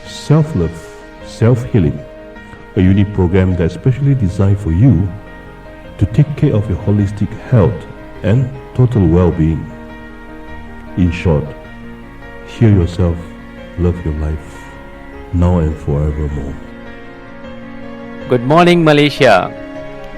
Self-Love, Self-Healing, a unique program that's specially designed for you to take care of your holistic health and total well-being. In short, heal yourself, love your life, now and forevermore. Good morning, Malaysia.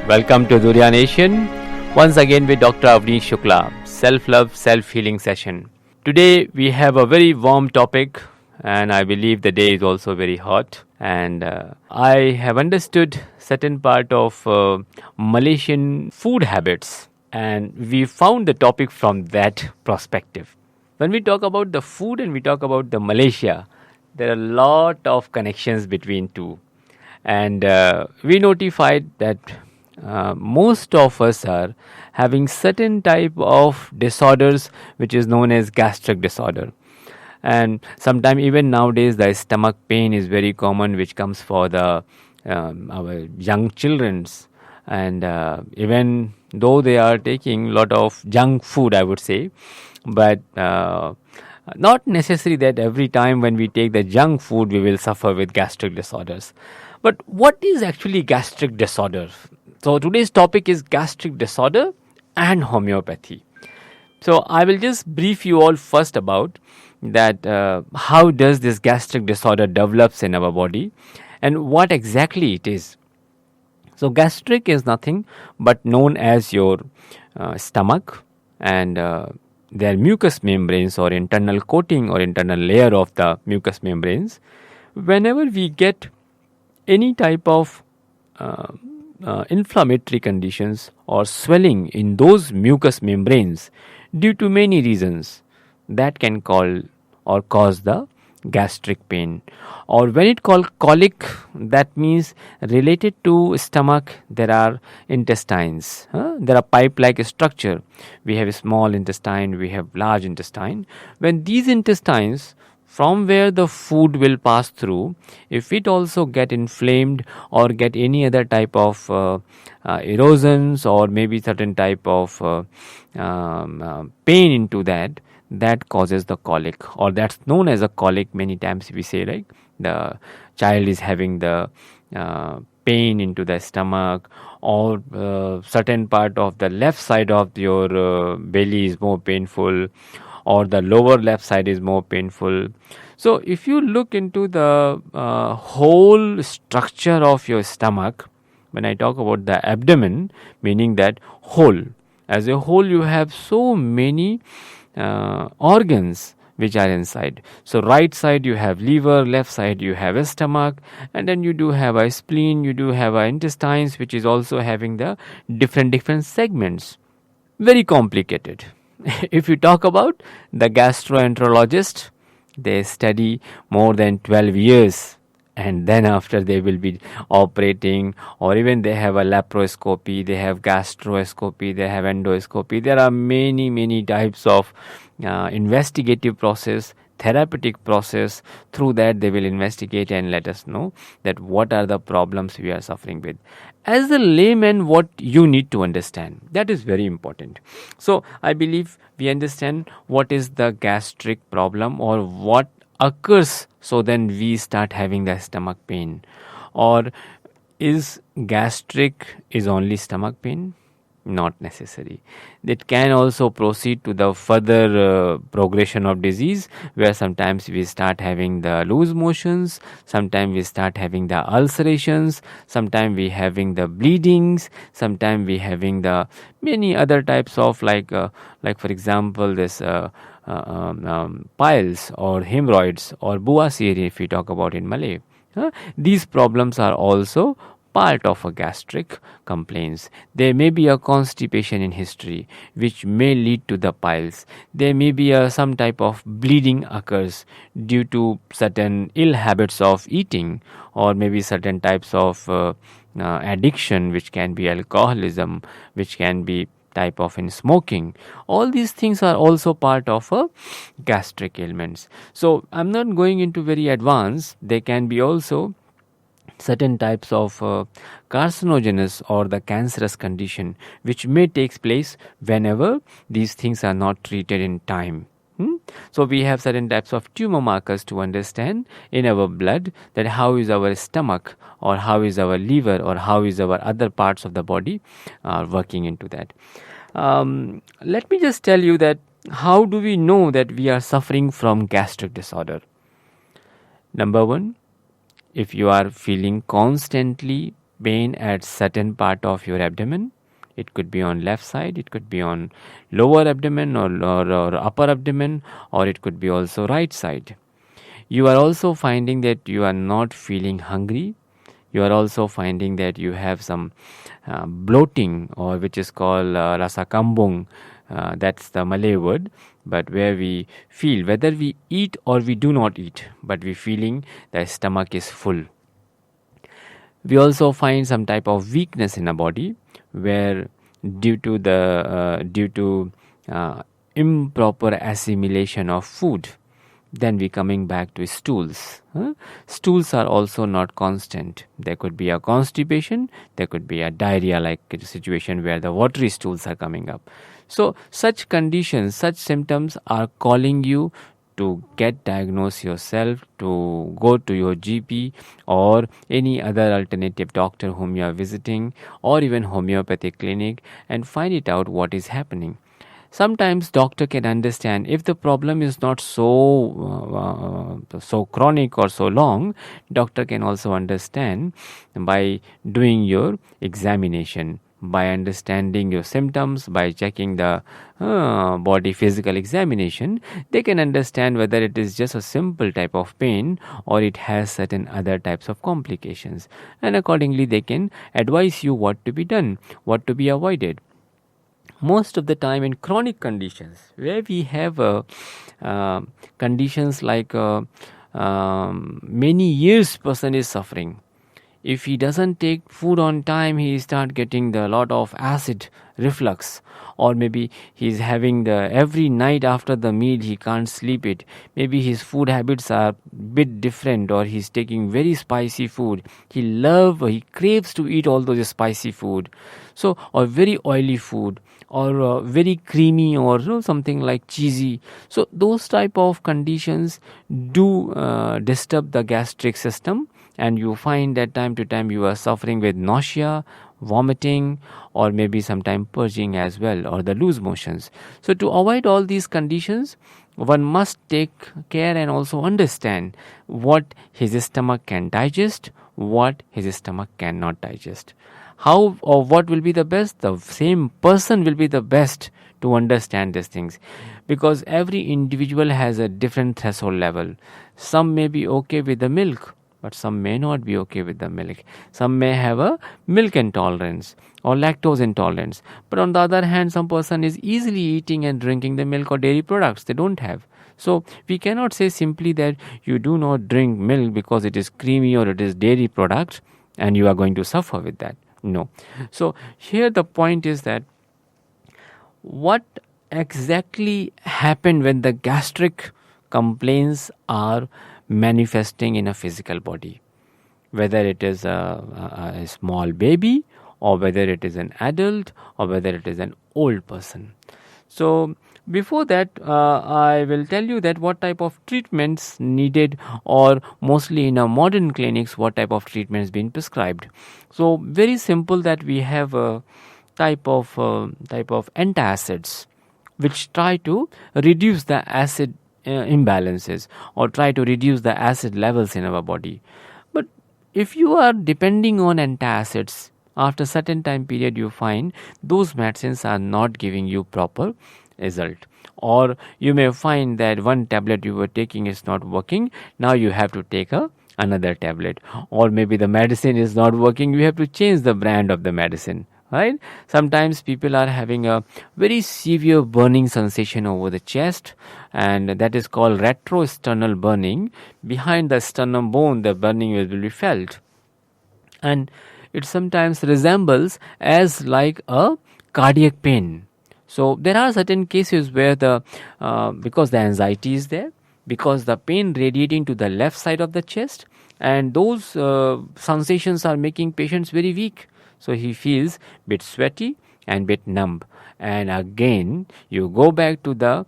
Welcome to Durian Nation. Once again with Dr. Avneesh Shukla, Self-Love, Self-Healing session. Today we have a very warm topic, and I believe the day is also very hot. And I have understood certain part of Malaysian food habits, and we found the topic from that perspective. When we talk about the food and we talk about the Malaysia, there are a lot of connections between two. And we notified that most of us are having certain type of disorders which is known as gastric disorder. And sometimes even nowadays the stomach pain is very common, which comes for the our young children's. And even though they are taking a lot of junk food, I would say, but not necessary that every time when we take the junk food we will suffer with gastric disorders. But what is actually gastric disorder? So today's topic is gastric disorder and homeopathy. So I will just brief you all first about that how does this gastric disorder develops in our body and what exactly it is. So gastric is nothing but known as your stomach and their mucous membranes or internal coating or internal layer of the mucous membranes. Whenever we get any type of inflammatory conditions or swelling in those mucous membranes due to many reasons, that can cause the gastric pain. Or when it called colic, that means related to stomach there are intestines. There are pipe-like structure. We have a small intestine, we have large intestine. When these intestines from where the food will pass through, if it also get inflamed or get any other type of erosions or maybe certain type of pain into that causes the colic, or that's known as a colic. Many times we say, like, the child is having the pain into the stomach, or certain part of the left side of your belly is more painful, or the lower left side is more painful. So if you look into the whole structure of your stomach, when I talk about the abdomen, meaning that whole, as a whole you have so many organs which are inside. So right side you have liver, left side you have a stomach, and then you do have a spleen, you do have a intestines, which is also having the different segments. Very complicated. If you talk about the gastroenterologist, they study more than 12 years, and then after they will be operating, or even they have a laparoscopy, they have gastroscopy, they have endoscopy. There are many types of investigative process, therapeutic process. Through that they will investigate and let us know that what are the problems we are suffering with. As a layman, what you need to understand, that is very important. So I believe we understand what is the gastric problem or what occurs, so then we start having the stomach pain. Or is gastric is only stomach pain? Not necessary. It can also proceed to the further progression of disease, where sometimes we start having the loose motions, sometimes we start having the ulcerations, sometimes we having the bleedings, sometimes we having the many other types of like for example this piles or hemorrhoids or buasiri, if we talk about in Malay. These problems are also part of a gastric complaints. There may be a constipation in history which may lead to the piles. There may be some type of bleeding occurs due to certain ill habits of eating, or maybe certain types of addiction, which can be alcoholism, which can be type of in smoking. All these things are also part of a gastric ailments. So I'm not going into very advanced. They can be also certain types of carcinogenous or the cancerous condition which may take place whenever these things are not treated in time. So we have certain types of tumor markers to understand in our blood that how is our stomach, or how is our liver, or how is our other parts of the body working into that. Let me just tell you that how do we know that we are suffering from gastric disorder? Number one, if you are feeling constantly pain at certain part of your abdomen, it could be on left side, it could be on lower abdomen or upper abdomen, or it could be also right side. You are also finding that you are not feeling hungry. You are also finding that you have some bloating, or which is called rasa kambung. That's the Malay word, but where we feel whether we eat or we do not eat, but we feeling the stomach is full. We also find some type of weakness in the body, where due to improper assimilation of food. Then we coming back to stools. Stools are also not constant. There could be a constipation, there could be a diarrhea like situation where the watery stools are coming up. So such conditions, such symptoms are calling you to get diagnosed yourself, to go to your GP or any other alternative doctor whom you are visiting, or even homeopathic clinic, and find it out what is happening. Sometimes doctor can understand if the problem is not so chronic or so long. Doctor can also understand by doing your examination, by understanding your symptoms, by checking the body physical examination. They can understand whether it is just a simple type of pain or it has certain other types of complications, and accordingly they can advise you what to be done, what to be avoided. Most of the time in chronic conditions, where we have conditions like many years person is suffering, if he doesn't take food on time, he start getting the lot of acid reflux, or maybe he's having the every night after the meal he can't sleep it. Maybe his food habits are bit different, or he's taking very spicy food. He craves to eat all those spicy food, so or very oily food, or very creamy, or something like cheesy. So those type of conditions do disturb the gastric system, and you find that time to time you are suffering with nausea, vomiting, or maybe sometime purging as well, or the loose motions. So to avoid all these conditions, one must take care and also understand what his stomach can digest, what his stomach cannot digest. How or what will be the best? The same person will be the best to understand these things, because every individual has a different threshold level. Some may be okay with the milk, but some may not be okay with the milk. Some may have a milk intolerance or lactose intolerance, but on the other hand, some person is easily eating and drinking the milk or dairy products. They don't have. So we cannot say simply that you do not drink milk because it is creamy or it is dairy product and you are going to suffer with that. No. So here the point is that what exactly happened when the gastric complaints are manifesting in a physical body, whether it is a small baby, or whether it is an adult, or whether it is an old person. So before that, I will tell you that what type of treatments needed, or mostly in our modern clinics, what type of treatments being prescribed. So very simple, that we have a type of antacids which try to reduce the acid imbalances, or try to reduce the acid levels in our body. But if you are depending on antacids, after certain time period you find those medicines are not giving you proper result, or you may find that one tablet you were taking is not working. Now you have to take another tablet, or maybe the medicine is not working, you have to change the brand of the medicine. Right? Sometimes people are having a very severe burning sensation over the chest, and that is called retrosternal burning. Behind the sternum bone, the burning will be felt, and it sometimes resembles as like a cardiac pain. So there are certain cases where because the anxiety is there, because the pain radiating to the left side of the chest, and those sensations are making patients very weak. So he feels bit sweaty and bit numb, and again you go back to the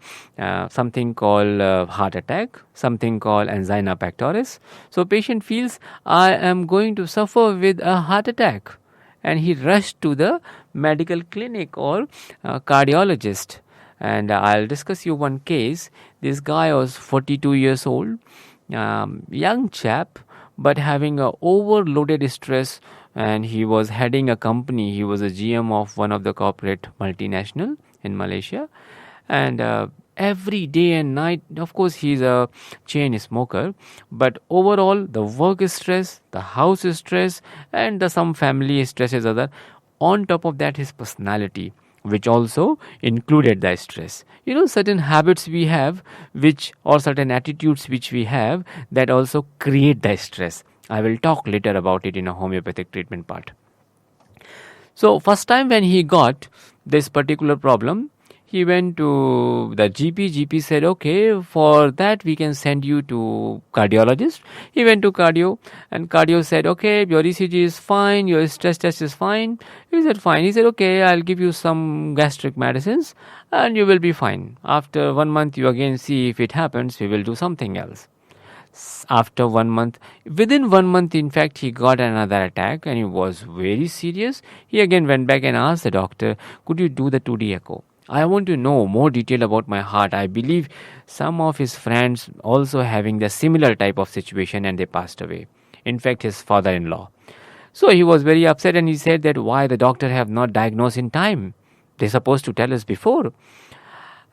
something called heart attack, something called angina pectoris. So patient feels, I am going to suffer with a heart attack, and he rushed to the medical clinic or cardiologist. And I'll discuss you one case. This guy was 42 years old, young chap, but having a overloaded stress, and he was heading a company. He was a GM of one of the corporate multinational in Malaysia, and every day and night, of course he's a chain smoker, but overall the work stress, the house stress, and the some family stress is other. On top of that, his personality, which also included the stress. Certain habits we have, which or certain attitudes which we have, that also create the stress. I will talk later about it in a homeopathic treatment part. So first time when he got this particular problem, he went to the GP. GP said, okay, for that we can send you to cardiologist. He went to cardio, and cardio said, okay, your ECG is fine, your stress test is fine. He said, fine. He said, okay, I'll give you some gastric medicines and you will be fine. After 1 month, you again see if it happens, we will do something else. After 1 month, within 1 month, in fact, he got another attack and it was very serious. He again went back and asked the doctor, could you do the 2D echo? I want to know more detail about my heart. I believe some of his friends also having the similar type of situation and they passed away. In fact, his father-in-law. So he was very upset and he said that why the doctor have not diagnosed in time. They're supposed to tell us before.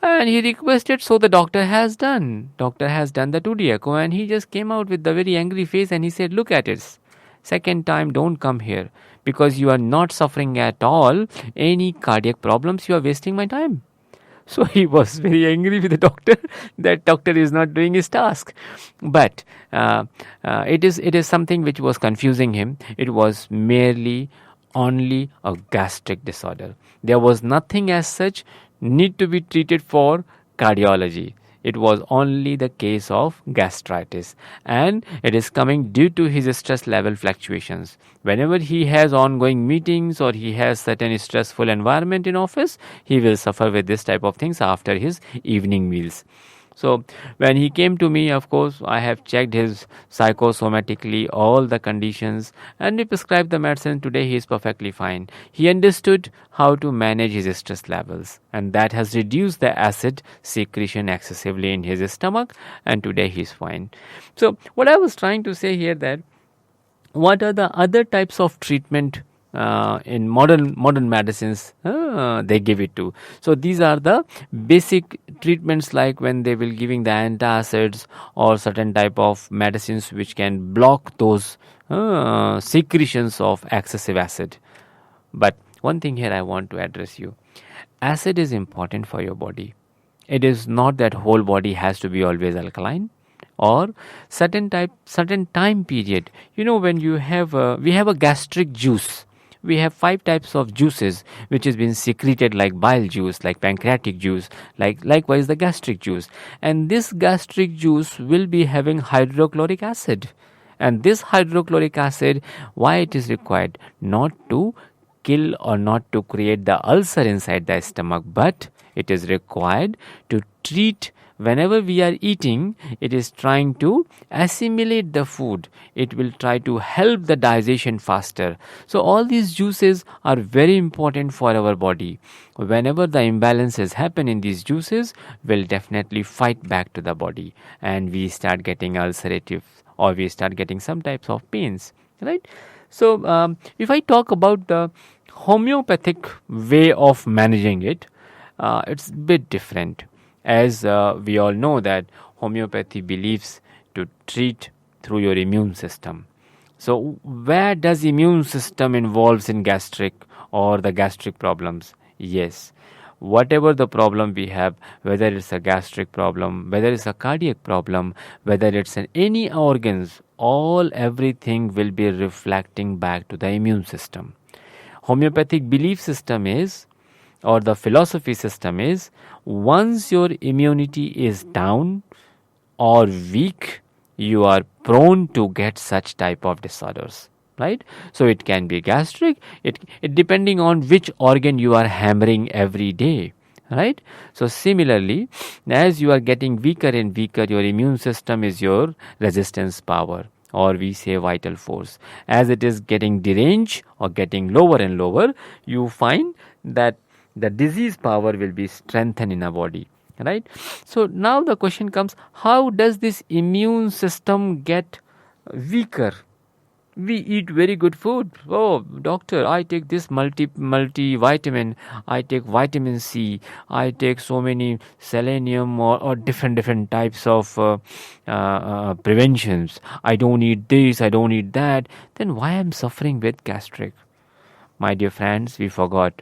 And he requested, so the doctor has done. Doctor has done the 2D echo and he just came out with the very angry face and he said, look at it. Second time, don't come here because you are not suffering at all any cardiac problems. You are wasting my time. So he was very angry with the doctor that doctor is not doing his task. But it is something which was confusing him. It was merely only a gastric disorder. There was nothing as such need to be treated for cardiology. It was only the case of gastritis, and it is coming due to his stress level fluctuations. Whenever he has ongoing meetings or he has certain stressful environment in office, he will suffer with this type of things after his evening meals. So when he came to me, of course, I have checked his psychosomatically, all the conditions, and we prescribed the medicine. Today he is perfectly fine. He understood how to manage his stress levels, and that has reduced the acid secretion excessively in his stomach, and today he is fine. So what I was trying to say here, that what are the other types of treatment in modern medicines they give it to. So these are the basic treatments, like when they will giving the antacids or certain type of medicines which can block those secretions of excessive acid. But one thing here I want to address you. Acid is important for your body. It is not that whole body has to be always alkaline, or certain time period. When you have we have a gastric juice. We have 5 types of juices which has been secreted, like bile juice, like pancreatic juice, likewise the gastric juice. And this gastric juice will be having hydrochloric acid. And this hydrochloric acid, why it is required? Not to kill or not to create the ulcer inside the stomach, but it is required to treat. Whenever we are eating, it is trying to assimilate the food. It will try to help the digestion faster. So all these juices are very important for our body. Whenever the imbalances happen in these juices, will definitely fight back to the body, and we start getting ulcerative, or we start getting some types of pains, right? So if I talk about the homeopathic way of managing it, it's a bit different. As we all know that homeopathy believes to treat through your immune system. So where does immune system involves in gastric or the gastric problems? Yes, whatever the problem we have, whether it's a gastric problem, whether it's a cardiac problem, whether it's in any organs, everything will be reflecting back to the immune system. Homeopathic belief system is, or the philosophy system is, once your immunity is down or weak, you are prone to get such type of disorders. right? So it can be gastric, it depending on which organ you are hammering every day, right? So similarly, as you are getting weaker and weaker, your immune system is your resistance power, or we say vital force. As it is getting deranged or getting lower and lower, you find that the disease power will be strengthened in our body, right? So now the question comes, how does this immune system get weaker? We eat very good food. Oh, doctor, I take this multivitamin, I take vitamin C, I take so many selenium or different types of preventions. I don't eat this, I don't eat that. Then why I'm suffering with gastric? My dear friends, we forgot.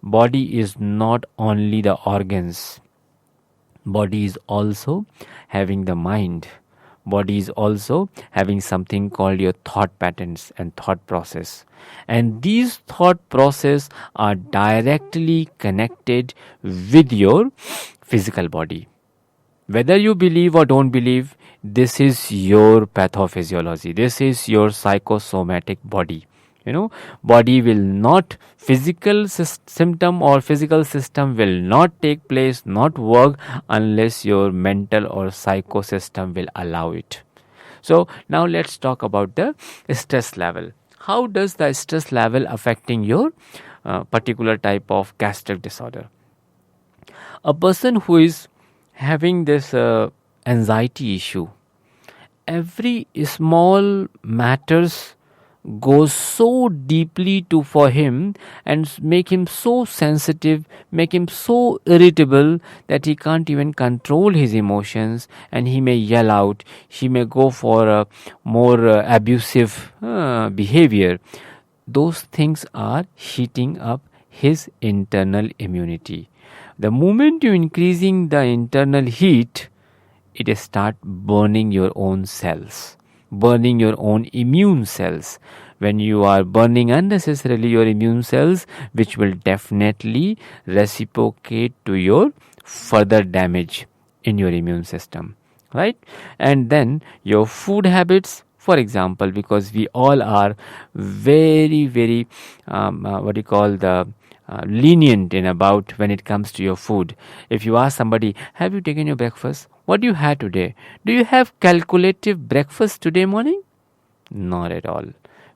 Body is not only the organs. Body is also having the mind. Body is also having something called your thought patterns and thought process. And these thought process are directly connected with your physical body. Whether you believe or don't believe, this is your pathophysiology. This is your psychosomatic body. Body will not, physical symptom or physical system will not take place, not work, unless your mental or psycho system will allow it. So now let's talk about the stress level. How does the stress level affecting your particular type of gastric disorder? A person who is having this anxiety issue, every small matters goes so deeply for him and make him so sensitive, make him so irritable that he can't even control his emotions, and he may yell out, he may go for a more abusive behavior. Those things are heating up his internal immunity. The moment you increasing the internal heat, it start burning your own cells, burning your own immune cells. When you are burning unnecessarily your immune cells, which will definitely reciprocate to your further damage in your immune system, right? And then your food habits, for example, because we all are very, very lenient in about when it comes to your food. If you ask somebody, have you taken your breakfast? What do you had today? Do you have calculative breakfast today morning? Not at all.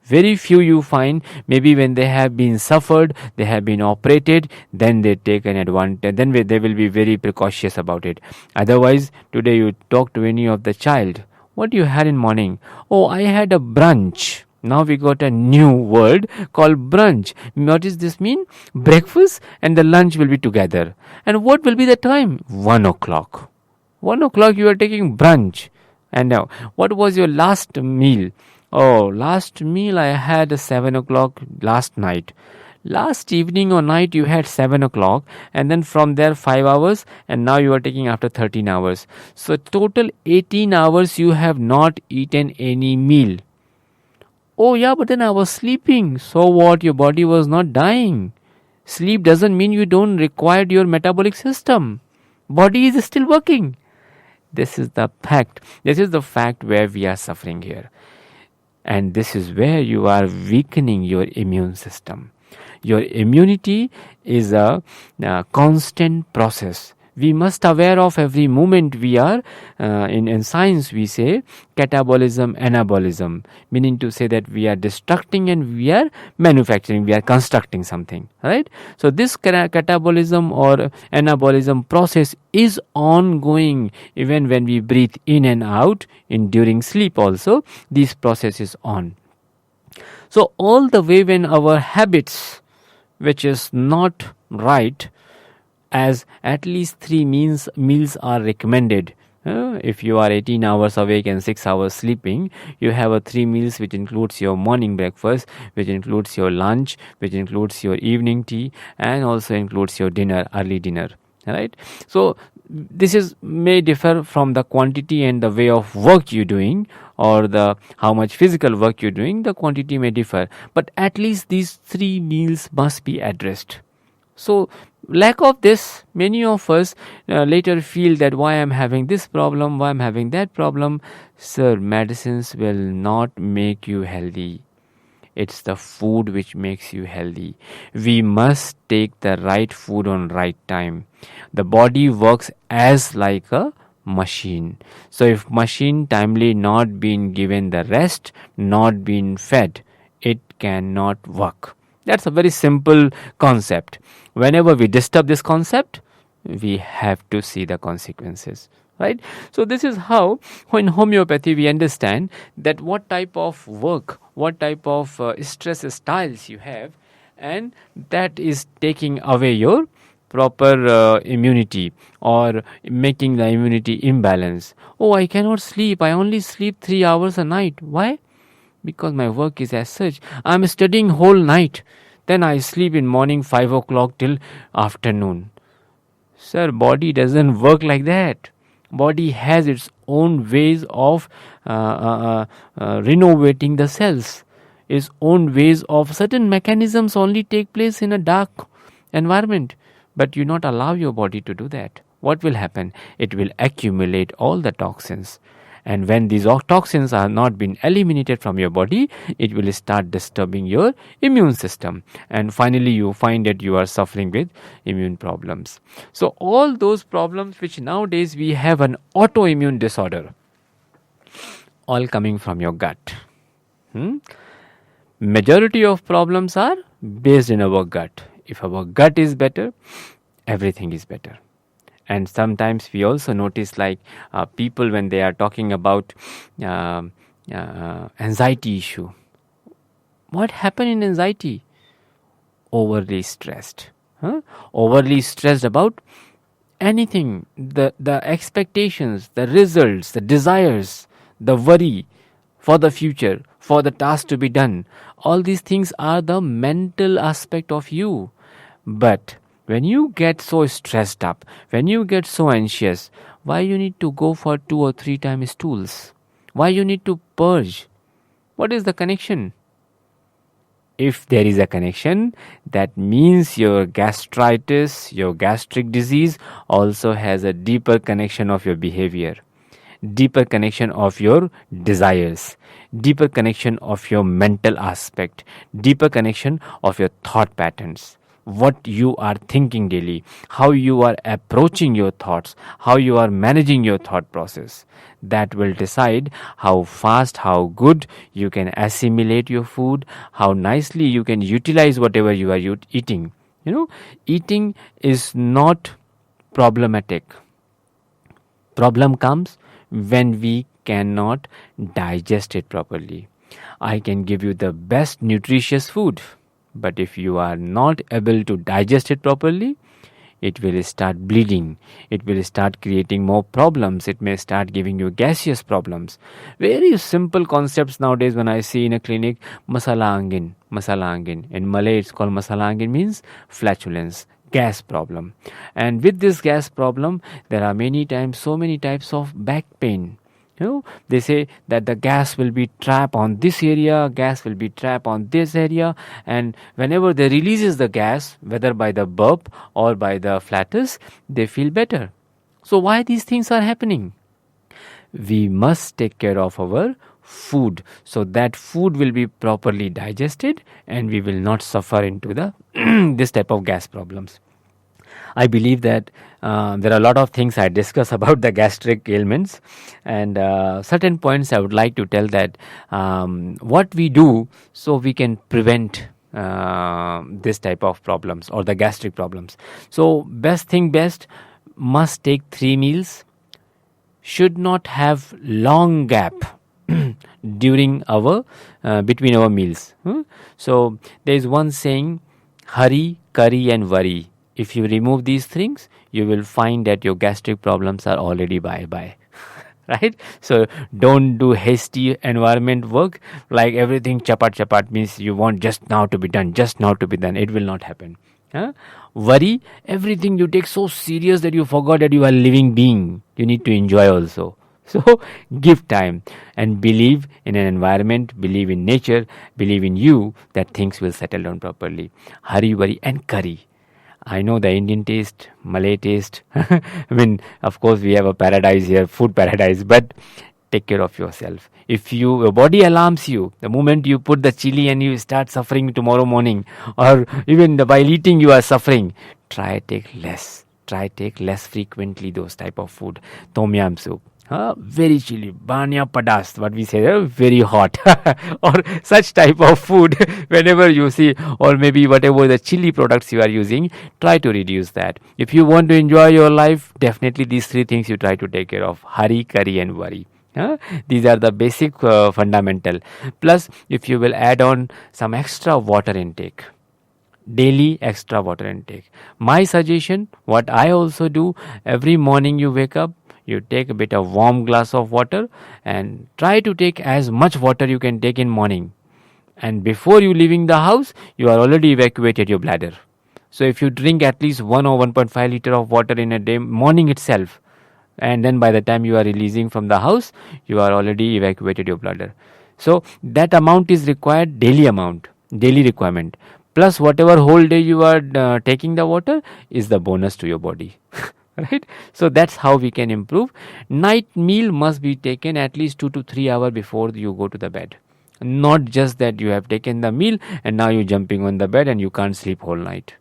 Very few you find, maybe when they have been suffered, they have been operated, then they take an advantage, then they will be very precautious about it. Otherwise, today you talk to any of the child, what you had in morning? Oh, I had a brunch. Now we got a new word called brunch. What does this mean? Breakfast and the lunch will be together. And what will be the time? 1 o'clock. 1 o'clock you are taking brunch. And now, what was your last meal? Oh, last meal I had 7 o'clock last night. Last evening or night you had 7 o'clock, and then from there 5 hours, and now you are taking after 13 hours. So total 18 hours you have not eaten any meal. Oh yeah, but then I was sleeping. So what? Your body was not dying. Sleep doesn't mean you don't require your metabolic system. Body is still working. This is the fact. This is the fact where we are suffering here. And this is where you are weakening your immune system. Your immunity is a constant process. We must aware of every moment we are, in science we say catabolism, anabolism, meaning to say that we are destructing and we are manufacturing, we are constructing something, right? So this catabolism or anabolism process is ongoing even when we breathe in and out, during sleep also, this process is on. So all the way when our habits, which is not right, as at least 3 meals are recommended. If you are 18 hours awake and 6 hours sleeping, you have a 3 meals, which includes your morning breakfast, which includes your lunch, which includes your evening tea, and also includes your dinner, early dinner, right? So this may differ from the quantity and the way of work you're doing, or the how much physical work you're doing. The quantity may differ, but at least these 3 meals must be addressed. So lack of this, many of us later feel that why I'm having this problem, why I'm having that problem. Sir, medicines will not make you healthy. It's the food which makes you healthy. We must take the right food on right time. The body works as like a machine. So if machine timely not been given the rest, not been fed, it cannot work. That's a very simple concept. Whenever we disturb this concept, we have to see the consequences, right? So this is how in homeopathy we understand that what type of work, what type of stress styles you have, and that is taking away your proper immunity or making the immunity imbalance. Oh, I cannot sleep, I only sleep 3 hours a night. Why? Because my work is as such. I'm studying whole night, then I sleep in morning 5 o'clock till afternoon. Sir, body doesn't work like that. Body has its own ways of renovating the cells. Its own ways of certain mechanisms only take place in a dark environment. But you not allow your body to do that. What will happen? It will accumulate all the toxins. And when these toxins are not being eliminated from your body, it will start disturbing your immune system. And finally, you find that you are suffering with immune problems. So all those problems which nowadays we have an autoimmune disorder, all coming from your gut. Majority of problems are based in our gut. If our gut is better, everything is better. And sometimes we also notice like people when they are talking about anxiety issue. What happened in anxiety? Overly stressed. Overly stressed about anything. The expectations, the results, the desires, the worry for the future, for the task to be done. All these things are the mental aspect of you. But when you get so stressed up, when you get so anxious, why you need to go for 2 or 3 times stools? Why you need to purge? What is the connection? If there is a connection, that means your gastritis, your gastric disease also has a deeper connection of your behavior, deeper connection of your desires, deeper connection of your mental aspect, deeper connection of your thought patterns. What you are thinking daily, how you are approaching your thoughts, how you are managing your thought process. That will decide how fast, how good you can assimilate your food, how nicely you can utilize whatever you are eating. Eating is not problematic. Problem comes when we cannot digest it properly. I can give you the best nutritious food, but if you are not able to digest it properly, it will start bleeding. It will start creating more problems. It may start giving you gaseous problems. Very simple concepts nowadays when I see in a clinic, masala angin. In Malay it's called masala angin, means flatulence, gas problem. And with this gas problem, there are so many types of back pain. They say that the gas will be trapped on this area, gas will be trapped on this area, and whenever they releases the gas, whether by the burp or by the flatus, they feel better. So why these things are happening? We must take care of our food so that food will be properly digested and we will not suffer into the this type of gas problems. I believe that there are a lot of things I discuss about the gastric ailments, and certain points I would like to tell that what we do so we can prevent this type of problems or the gastric problems. So best, must take 3 meals, should not have long gap during our between our meals. So there is one saying, hurry, curry and worry. If you remove these things, you will find that your gastric problems are already bye-bye. Right? So don't do hasty environment work, like everything chapat means you want just now to be done. It will not happen. Worry, everything you take so serious that you forgot that you are a living being. You need to enjoy also. So give time and believe in an environment, believe in nature, believe in you, that things will settle down properly. Hurry, worry and curry. I know the Indian taste, Malay taste. I mean, of course, we have a paradise here, food paradise, but take care of yourself. If your body alarms you, the moment you put the chili and you start suffering tomorrow morning, or even while eating you are suffering, try take less frequently those type of food. Tom yam soup, very chilly, banya padas, what we say, very hot, or such type of food. Whenever you see, or maybe whatever the chili products you are using, try to reduce that. If you want to enjoy your life, definitely these three things you try to take care of: hurry, curry, and worry. These are the basic fundamental. Plus, if you will add on some extra water intake, daily extra water intake. My suggestion, what I also do, every morning you wake up, you take a bit of warm glass of water and try to take as much water you can take in morning. And before you leaving the house, you are already evacuated your bladder. So if you drink at least 1 or 1.5 liter of water in a day, morning itself, and then by the time you are releasing from the house, you are already evacuated your bladder. So that amount is required, daily requirement. Plus whatever whole day you are taking the water is the bonus to your body. Right? So that's how we can improve. Night meal must be taken at least 2 to 3 hours before you go to the bed. Not just that you have taken the meal and now you're jumping on the bed and you can't sleep whole night.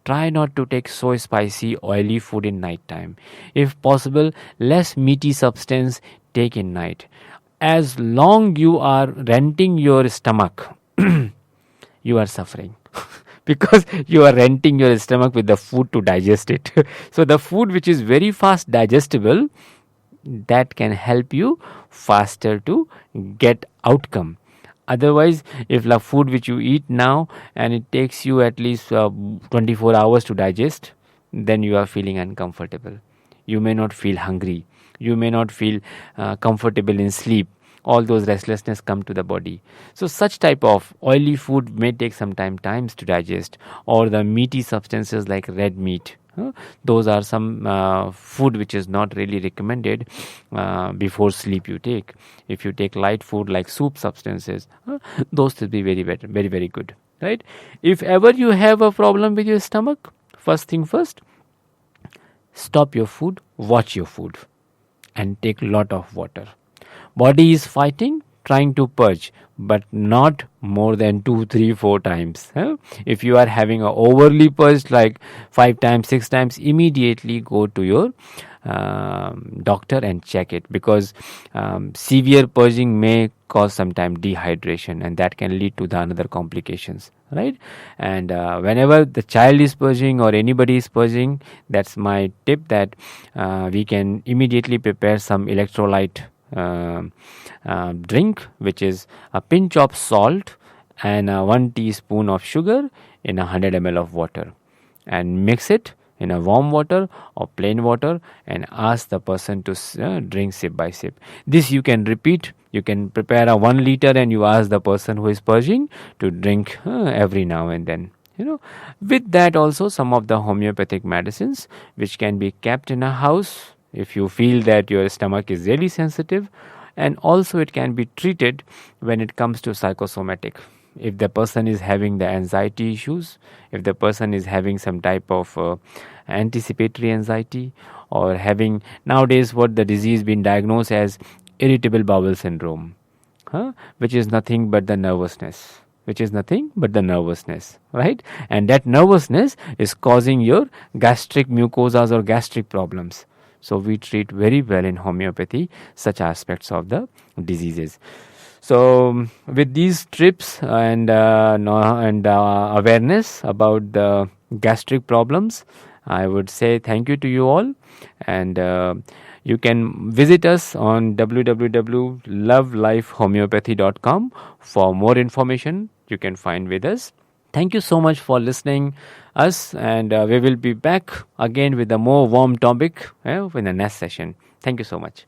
Try not to take so spicy, oily food in night time. If possible, less meaty substance take in night. As long you are renting your stomach, you are suffering. Because you are renting your stomach with the food to digest it. So the food which is very fast digestible, that can help you faster to get outcome. Otherwise, if the food which you eat now and it takes you at least 24 hours to digest, then you are feeling uncomfortable. You may not feel hungry. You may not feel comfortable in sleep. All those restlessness come to the body. So such type of oily food may take some times to digest, or the meaty substances like red meat. Those are some food which is not really recommended before sleep you take. If you take light food like soup substances, those will be very, very, very good. Right? If ever you have a problem with your stomach, first thing first, stop your food, watch your food, and take lot of water. Body is fighting, trying to purge, but not more than 2, 3, 4 times. If you are having a overly purged like 5 times, 6 times, immediately go to your doctor and check it, because severe purging may cause sometimes dehydration, and that can lead to the another complications. Right? And whenever the child is purging or anybody is purging, that's my tip, that we can immediately prepare some electrolyte drink, which is a pinch of salt and 1 teaspoon of sugar in 100 ml of water, and mix it in a warm water or plain water and ask the person to drink sip by sip. This you can repeat. You can prepare a 1 liter and you ask the person who is purging to drink every now and then. With that also some of the homeopathic medicines which can be kept in a house if you feel that your stomach is really sensitive, and also it can be treated when it comes to psychosomatic. If the person is having the anxiety issues, if the person is having some type of anticipatory anxiety, or having nowadays what the disease been diagnosed as irritable bowel syndrome, which is nothing but the nervousness. Right? And that nervousness is causing your gastric mucosas or gastric problems. So we treat very well in homeopathy such aspects of the diseases. So with these tips and awareness about the gastric problems, I would say thank you to you all, and you can visit us on www.lovelifehomeopathy.com for more information you can find with us. Thank you so much for listening us, and we will be back again with a more warm topic in the next session. Thank you so much.